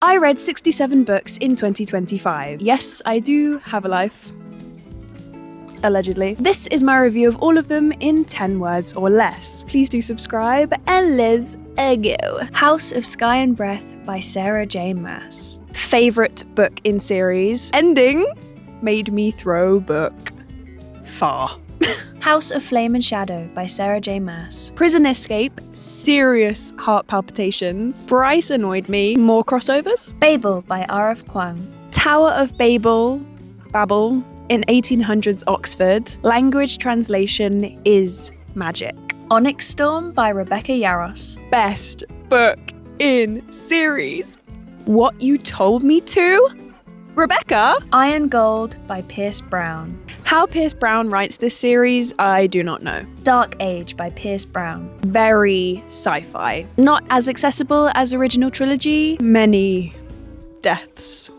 I read 67 books in 2025. Yes, I do have a life. Allegedly. This is my review of all of them in 10 words or less. Please do subscribe, and let's go. House of Sky and Breath by Sarah J. Maas. Favorite book in series. Ending made me throw book far. House of Flame and Shadow by Sarah J. Maas. Prison Escape, serious heart palpitations. Bryce annoyed me. More crossovers. Babel by R.F. Kuang. Tower of Babel, in 1800s Oxford. Language translation is magic. Onyx Storm by Rebecca Yarros. Best book in series. What You Told Me To? Rebecca? Iron Gold by Pierce Brown. How Pierce Brown writes this series, I do not know. Dark Age by Pierce Brown. Very sci-fi. Not as accessible as original trilogy. Many deaths.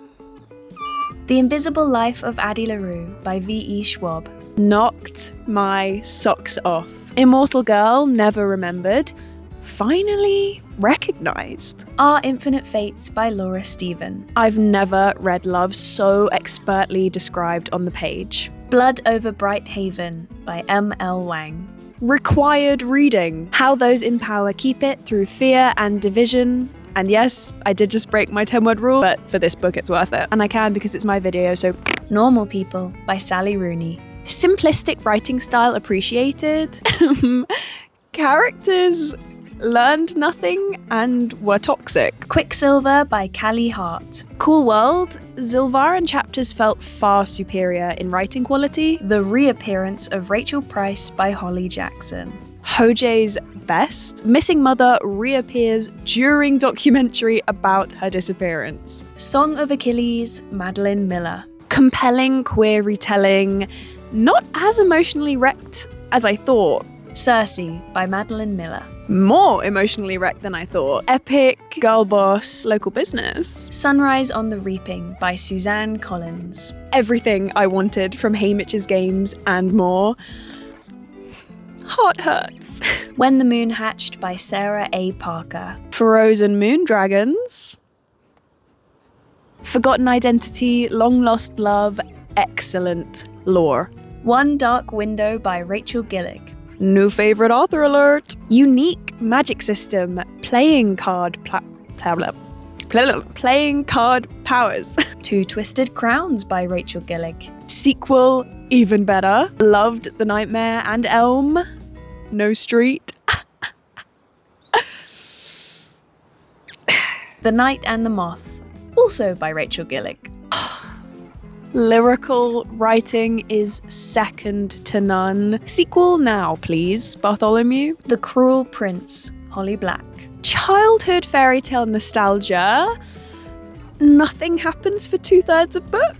The Invisible Life of Addie LaRue by V.E. Schwab. Knocked my socks off. Immortal Girl, Never Remembered. Finally recognized. Our Infinite Fates by Laura Stephen. I've never read love so expertly described on the page. Blood Over Bright Haven by M.L. Wang. Required reading. How Those in Power Keep It Through Fear and Division. And yes, I did just break my 10-word rule, but for this book it's worth it. And I can because it's my video, so. Normal People by Sally Rooney. Simplistic writing style appreciated. Characters learned nothing and were toxic. Quicksilver by Callie Hart. Cool World. Zilvaran chapters felt far superior in writing quality. The Reappearance of Rachel Price by Holly Jackson. Hojae's Best. Missing Mother reappears during documentary about her disappearance. Song of Achilles, Madeline Miller. Compelling queer retelling, not as emotionally wrecked as I thought. Circe by Madeline Miller. More emotionally wrecked than I thought. Epic, girl boss, local business. Sunrise on the Reaping by Suzanne Collins. Everything I wanted from Haymitch's Games and more. Heart hurts. When the Moon Hatched by Sarah A. Parker. Frozen Moon Dragons. Forgotten Identity, Long Lost Love, excellent lore. One Dark Window by Rachel Gillig. New favorite author alert. Unique magic system, playing card powers. Two Twisted Crowns by Rachel Gillig. Sequel, even better. Loved The Nightmare and Elm. No Street. The Night and the Moth, also by Rachel Gillig. Lyrical writing is second to none. Sequel now, please, Bartholomew. The Cruel Prince, Holly Black. Childhood fairy tale nostalgia. Nothing happens for 2/3 of book.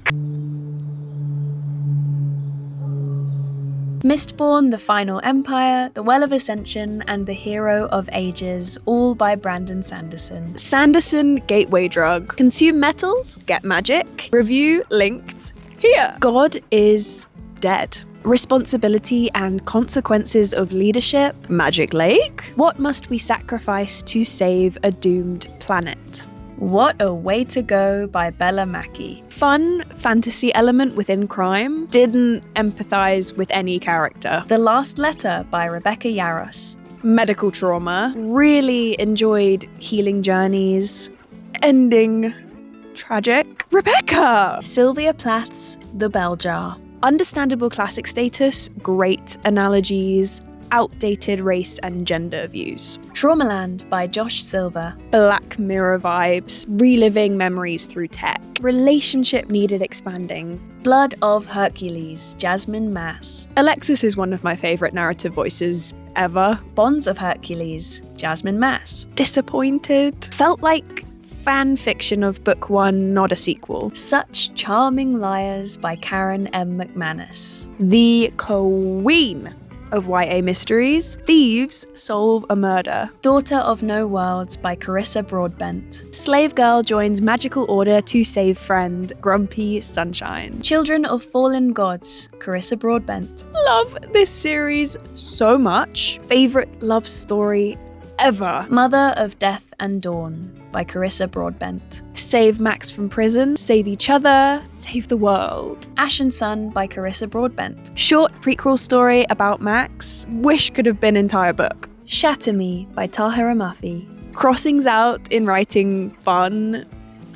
Mistborn, The Final Empire, The Well of Ascension, and The Hero of Ages, all by Brandon Sanderson. Sanderson gateway drug. Consume metals, get magic. Review linked here. God is dead. Responsibility and consequences of leadership. Magic Lake. What must we sacrifice to save a doomed planet? What a Way to Go by Bella Mackie. Fun fantasy element within crime. Didn't empathize with any character. The Last Letter by Rebecca Yarros. Medical trauma. Really enjoyed Healing Journeys. Ending tragic. Rebecca! Sylvia Plath's The Bell Jar. Understandable classic status, great analogies, outdated race and gender views. Traumaland by Josh Silver. Black Mirror vibes, reliving memories through tech. Relationship needed expanding. Blood of Hercules, Jasmine Maas. Alexis is one of my favourite narrative voices ever. Bonds of Hercules, Jasmine Maas. Disappointed. Felt like fan fiction of book one, not a sequel. Such Charming Liars by Karen M. McManus. The Queen of YA mysteries. Thieves solve a murder. Daughter of No Worlds by Carissa Broadbent. Slave girl joins magical order to save friend, Grumpy Sunshine. Children of Fallen Gods, Carissa Broadbent. Love this series so much. Favorite love story ever. Mother of Death and Dawn. by Carissa Broadbent. Save Max from prison, save each other, save the world. Ash and Sun by Carissa Broadbent. Short prequel story about Max, wish could have been entire book. Shatter Me by Tahira Murphy. Crossings out in writing fun,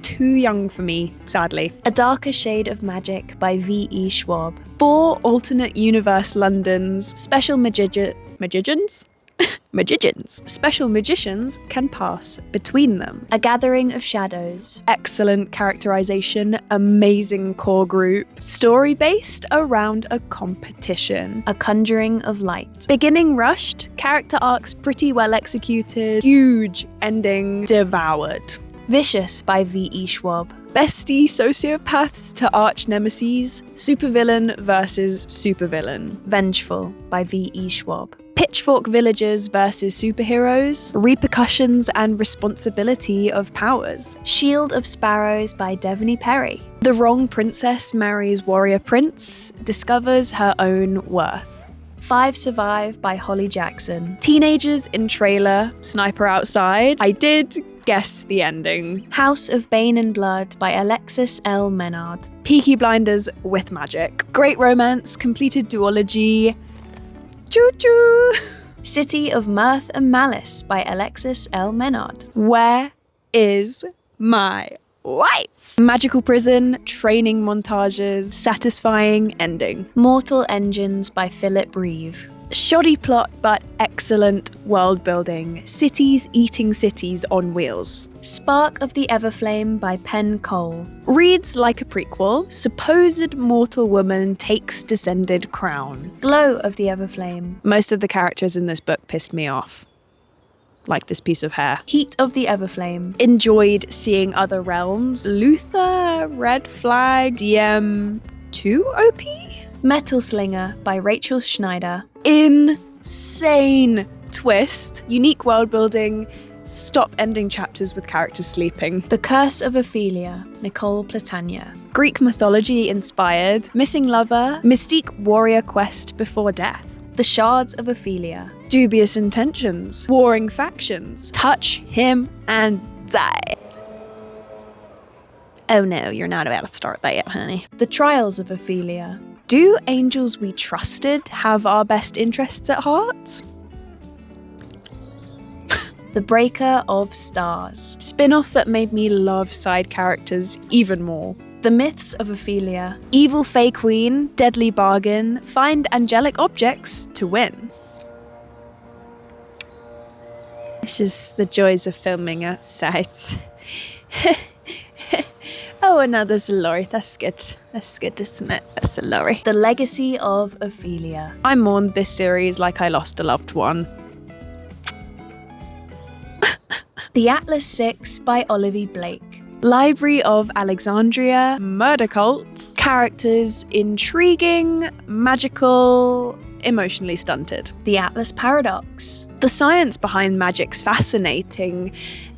too young for me, sadly. A Darker Shade of Magic by V.E. Schwab. 4 alternate universe Londons, special magicians? Special magicians can pass between them. A Gathering of Shadows. Excellent characterization, amazing core group. Story based around a competition. A Conjuring of Light. Beginning rushed, character arcs pretty well executed, huge ending devoured. Vicious by V.E. Schwab. Bestie sociopaths to arch nemesis, supervillain versus supervillain. Vengeful by V.E. Schwab. Pitchfork villagers versus superheroes, repercussions and responsibility of powers. Shield of Sparrows by Devney Perry. The wrong princess marries warrior prince, discovers her own worth. 5 Survive by Holly Jackson. Teenagers in trailer, sniper outside. I did guess the ending. House of Bane and Blood by Alexis L. Menard. Peaky Blinders with magic. Great romance, completed duology. Choo-choo! City of Mirth and Malice by Alexis L. Menard. Where is my wife? Magical prison, training montages, satisfying ending. Mortal Engines by Philip Reeve. Shoddy plot but excellent world building. Cities eating cities on wheels. Spark of the Everflame by Penn Cole. Reads like a prequel. Supposed mortal woman takes descended crown. Glow of the Everflame. Most of the characters in this book pissed me off. Like this piece of hair. Heat of the Everflame. Enjoyed seeing other realms. Luther, Red Flag, DM2 OP? Metal Slinger by Rachel Schneider. Insane twist. Unique world building. Stop ending chapters with characters sleeping. The Curse of Ophelia, Nicole Platania. Greek mythology inspired. Missing lover. Mystique warrior quest before death. The Shards of Ophelia. Dubious intentions. Warring factions. Touch him and die. Oh no, you're not about to start that yet, honey. The Trials of Ophelia. Do angels we trusted have our best interests at heart? The Breaker of Stars. Spin-off that made me love side characters even more. The Myths of Ophelia. Evil Fae Queen, Deadly Bargain, find angelic objects to win. This is the joys of filming outside. Oh, another lorry. That's good. That's good, isn't it? That's a lorry. The Legacy of Ophelia. I mourned this series like I lost a loved one. The Atlas 6 by Olivia Blake. Library of Alexandria. Murder cult. Characters intriguing, magical, emotionally stunted. The Atlas Paradox. The science behind magic's fascinating.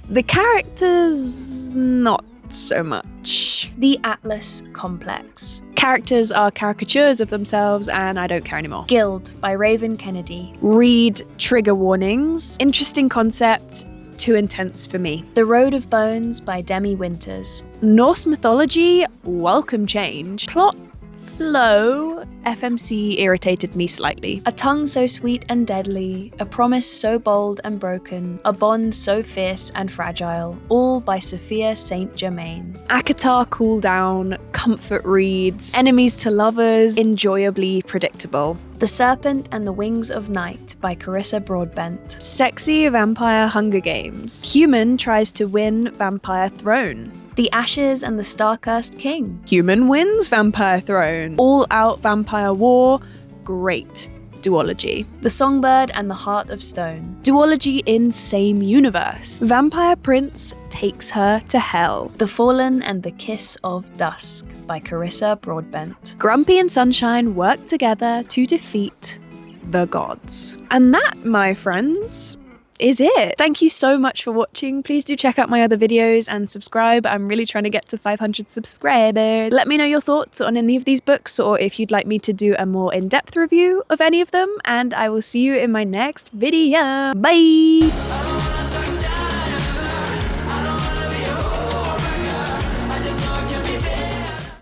The characters, not so much. The Atlas Complex. Characters are caricatures of themselves and I don't care anymore. Guild by Raven Kennedy. Read trigger warnings. Interesting concept, too intense for me. The Road of Bones by Demi Winters. Norse mythology, welcome change. Plot slow. FMC irritated me slightly. A tongue so sweet and deadly, a promise so bold and broken, a bond so fierce and fragile, all by Sophia St. Germain. ACOTAR cool down, comfort reads, enemies to lovers, enjoyably predictable. The Serpent and the Wings of Night by Carissa Broadbent. Sexy vampire Hunger Games. Human tries to win vampire throne. The Ashes and the Star-Cursed King. Human wins vampire throne. All-out vampire war. Great duology. The Songbird and the Heart of Stone. Duology in same universe. Vampire Prince takes her to hell. The Fallen and the Kiss of Dusk by Carissa Broadbent. Grumpy and Sunshine work together to defeat the gods. And that, my friends, is it. Thank you so much for watching. Please do check out my other videos and subscribe. I'm really trying to get to 500 subscribers. Let me know your thoughts on any of these books or if you'd like me to do a more in-depth review of any of them, and I will see you in my next video. Bye!